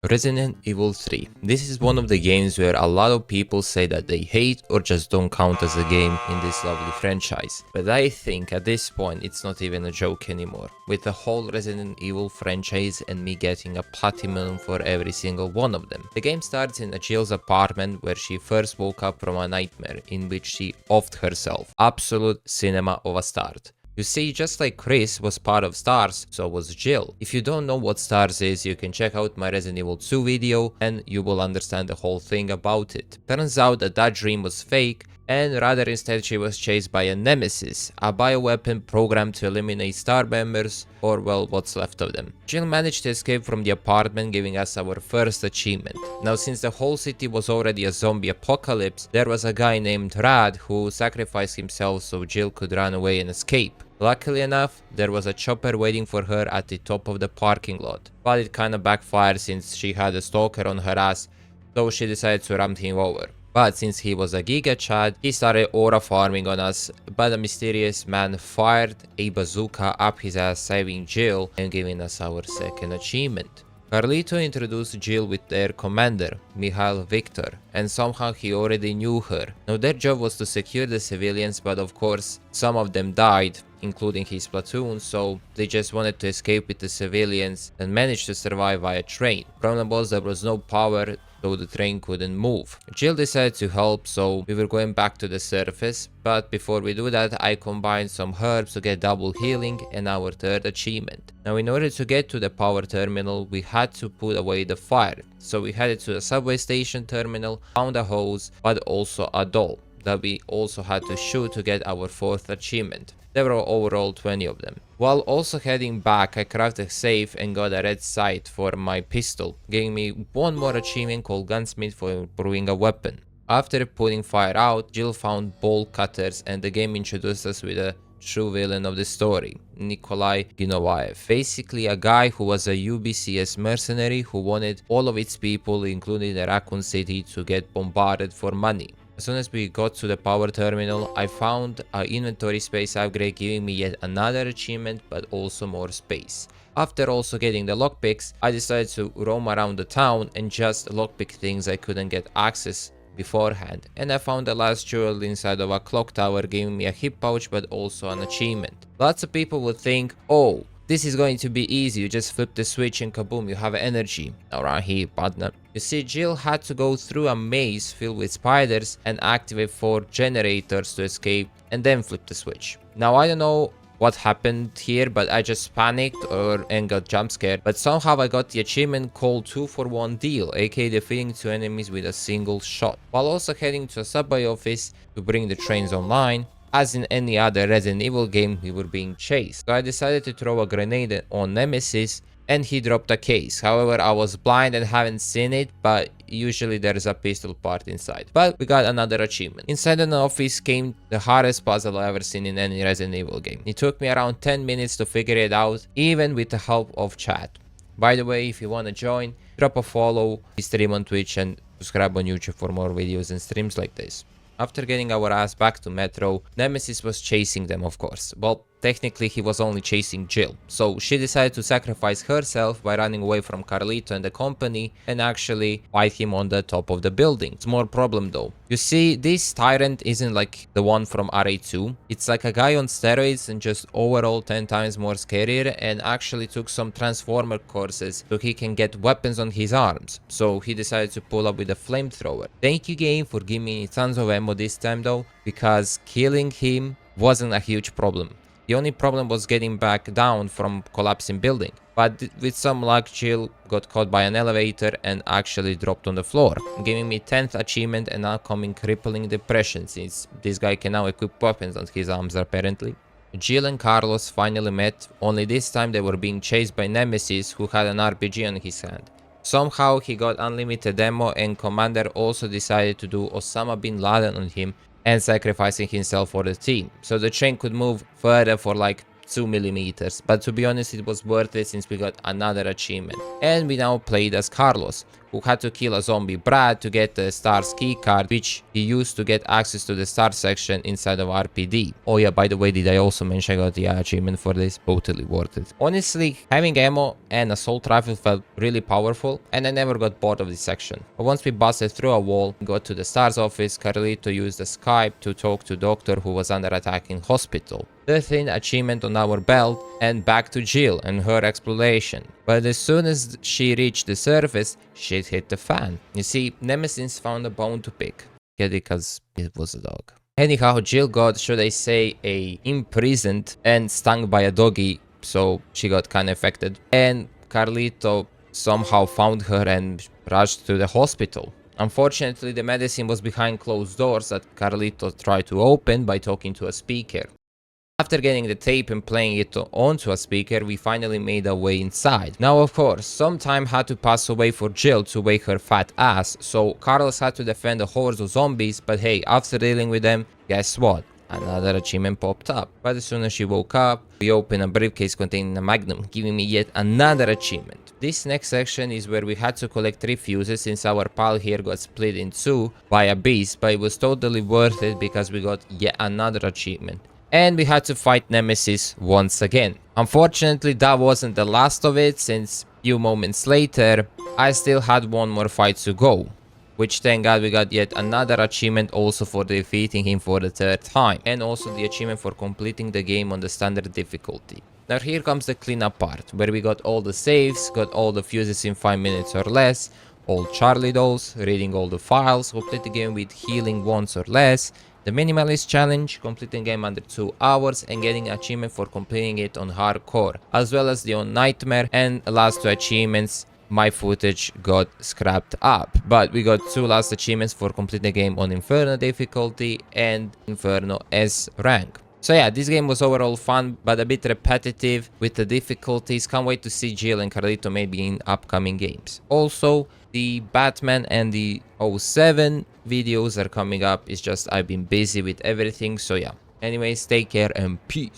Resident Evil 3. This is one of the games where a lot of people say that they hate or just don't count as a game in this lovely franchise. But I think at this point it's not even a joke anymore, with the whole Resident Evil franchise and me getting a platinum for every single one of them. The game starts in Jill's apartment where she first woke up from a nightmare in which she offed herself. Absolute cinema of a start. You see, just like Chris was part of STARS, so was Jill. If you don't know what STARS is, you can check out my Resident Evil 2 video and you will understand the whole thing about it. Turns out that that dream was fake, and rather instead she was chased by a nemesis, a bioweapon programmed to eliminate STAR members, or well, what's left of them. Jill managed to escape from the apartment, giving us our first achievement. Now, since the whole city was already a zombie apocalypse, there was a guy named Rad who sacrificed himself so Jill could run away and escape. Luckily enough, there was a chopper waiting for her at the top of the parking lot, but it kinda backfired since she had a stalker on her ass, so she decided to run him over. But since he was a Giga Chad, he started aura farming on us, but a mysterious man fired a bazooka up his ass, saving Jill and giving us our second achievement. Carlito introduced Jill with their commander, Mikhail Victor, and somehow he already knew her. Now their job was to secure the civilians, but of course some of them died, including his platoon, so they just wanted to escape with the civilians and managed to survive via train. Problem was there was no power, so the train couldn't move. Jill decided to help, so we were going back to the surface, but before we do that, I combined some herbs to get double healing and our third achievement. Now in order to get to the power terminal, we had to put away the fire, so we headed to the subway station terminal, found a hose, but also a doll that we also had to shoot to get our fourth achievement. There were overall 20 of them. While also heading back, I crafted a safe and got a red sight for my pistol, giving me one more achievement called Gunsmith for brewing a weapon. After putting fire out, Jill found bolt cutters and the game introduced us with a true villain of the story, Nikolai Ginovaev. Basically a guy who was a UBCS mercenary who wanted all of its people, including the Raccoon City, to get bombarded for money. As soon as we got to the power terminal, I found an inventory space upgrade, giving me yet another achievement but also more space. After also getting the lockpicks, I decided to roam around the town and just lockpick things I couldn't get access beforehand, and I found the last jewel inside of a clock tower, giving me a hip pouch but also an achievement. Lots of people would think, oh, this is going to be easy, you just flip the switch and kaboom, you have energy. Alright here, partner. You see, Jill had to go through a maze filled with spiders and activate 4 generators to escape and then flip the switch. Now I don't know what happened here, but I just panicked and got jump scared, but somehow I got the achievement called 2-for-1 deal, aka defeating 2 enemies with a single shot, while also heading to a subway office to bring the trains online. As in any other Resident Evil game, we were being chased, so I decided to throw a grenade on Nemesis and he dropped a case. However, I was blind and haven't seen it, but usually there's a pistol part inside. But we got another achievement. Inside an office came the hardest puzzle I've ever seen in any Resident Evil game. It took me around 10 minutes to figure it out, even with the help of chat. By the way, if you want to join, drop a follow, stream on Twitch and subscribe on YouTube for more videos and streams like this. After getting our ass back to Metro, Nemesis was chasing them, of course. Well, technically he was only chasing Jill, so she decided to sacrifice herself by running away from Carlito and the company and actually fight him on the top of the building. Small problem though. You see, this tyrant isn't like the one from RA2. It's like a guy on steroids and just overall 10 times more scarier, and actually took some transformer courses so he can get weapons on his arms. So he decided to pull up with a flamethrower. Thank you game for giving me tons of ammo this time though, because killing him wasn't a huge problem. The only problem was getting back down from collapsing building, but with some luck Jill got caught by an elevator and actually dropped on the floor, giving me 10th achievement and upcoming crippling depression, since this guy can now equip weapons on his arms apparently. Jill and Carlos finally met, only this time they were being chased by Nemesis, who had an RPG on his hand. Somehow he got unlimited ammo, and Commander also decided to do Osama bin Laden on him and sacrificing himself for the team, so the train could move further for like 2 millimeters, but to be honest it was worth it since we got another achievement. And we now played as Carlos, who had to kill a zombie Brad to get the STARS keycard, which he used to get access to the STARS section inside of RPD. Oh yeah, by the way, did I also mention I got the achievement for this? Totally worth it. Honestly, having ammo and assault rifle felt really powerful, and I never got bored of this section. But once we busted through a wall, got to the STARS office, Carlito used the Skype to talk to Doctor who was under attack in hospital. 13th achievement on our belt, and back to Jill and her exploration. But as soon as she reached the surface, shit hit the fan. You see, Nemesis found a bone to pick. Get it? Cause it was a dog. Anyhow, Jill got, should I say, imprisoned and stung by a doggy, so she got kinda affected. And Carlito somehow found her and rushed to the hospital. Unfortunately, the medicine was behind closed doors that Carlito tried to open by talking to a speaker. After getting the tape and playing it onto a speaker, we finally made our way inside. Now of course, some time had to pass away for Jill to wake her fat ass, so Carlos had to defend a horde of zombies, but hey, after dealing with them, guess what? Another achievement popped up. But as soon as she woke up, we opened a briefcase containing a magnum, giving me yet another achievement. This next section is where we had to collect 3 fuses since our pile here got split in 2 by a beast, but it was totally worth it because we got yet another achievement. And we had to fight Nemesis once again. Unfortunately, that wasn't the last of it, since few moments later, I still had one more fight to go. Which thank god we got yet another achievement also for defeating him for the 3rd time. And also the achievement for completing the game on the standard difficulty. Now here comes the cleanup part, where we got all the saves, got all the fuses in 5 minutes or less, all Charlie dolls, reading all the files, complete the game with healing once or less, the minimalist challenge, completing game under 2 hours and getting achievement for completing it on hardcore, as well as the on nightmare, and the last 2 achievements, my footage got scrapped up. But we got 2 last achievements for completing the game on Inferno difficulty and Inferno S rank. So yeah, this game was overall fun, but a bit repetitive with the difficulties. Can't wait to see Jill and Carlito maybe in upcoming games. Also, the Batman and the 07 videos are coming up. It's just I've been busy with everything, so yeah. Anyways, take care and peace.